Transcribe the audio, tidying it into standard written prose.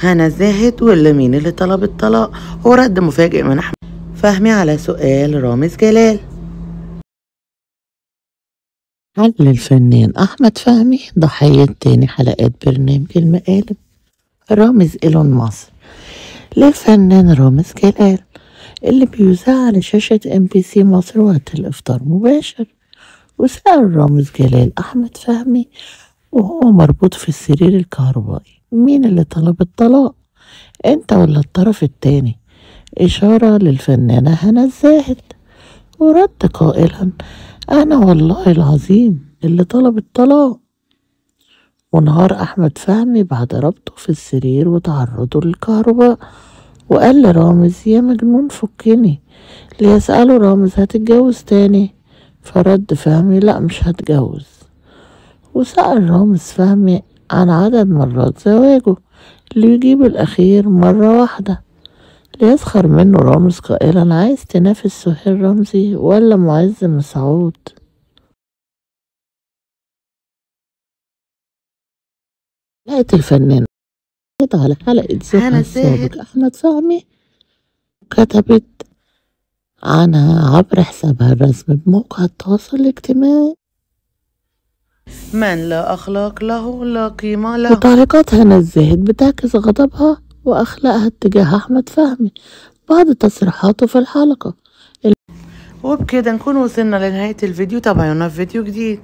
هنا الزاهد ولا مين اللي طلب الطلاق؟ ورد مفاجئ من أحمد فهمي على سؤال رامز جلال. هل الفنان أحمد فهمي ضحية تاني حلقات برنامج المقالب رامز إيلون مصر للفنان رامز جلال اللي بيذاع على شاشة MBC مصر وقت الإفطار مباشر؟ وسأل رامز جلال أحمد فهمي وهو مربوط في السرير الكهربائي مين اللي طلب الطلاق، انت ولا الطرف التاني؟ إشارة للفنانة هنا الزاهد، ورد قائلا أنا والله العظيم اللي طلب الطلاق. ونهار أحمد فهمي بعد ربطه في السرير وتعرضه للكهرباء وقال لرامز يا مجنون فكني، ليسأله رامز هتتجوز تاني؟ فرد فهمي لا مش هتجوز. وسأل رامز فهمي عن عدد مرات زواجه ليجيب الأخير مرة واحدة، ليسخر منه رامز قائلا عايز تنافس سهير رمزي ولا معز مسعود؟ لقيت الفنان على حلقة زوجها السابق أحمد فهمي كتبت عنها عبر حسابها الرسمي بموقع التواصل الاجتماعي من لا أخلاق له لا قيمة له. وتعليقات هنا الزاهد بتعكس غضبها وأخلاقها اتجاه أحمد فهمي بعد تصريحاته في الحلقة. وبكده نكون وصلنا لنهاية الفيديو، تابعونا في فيديو جديد.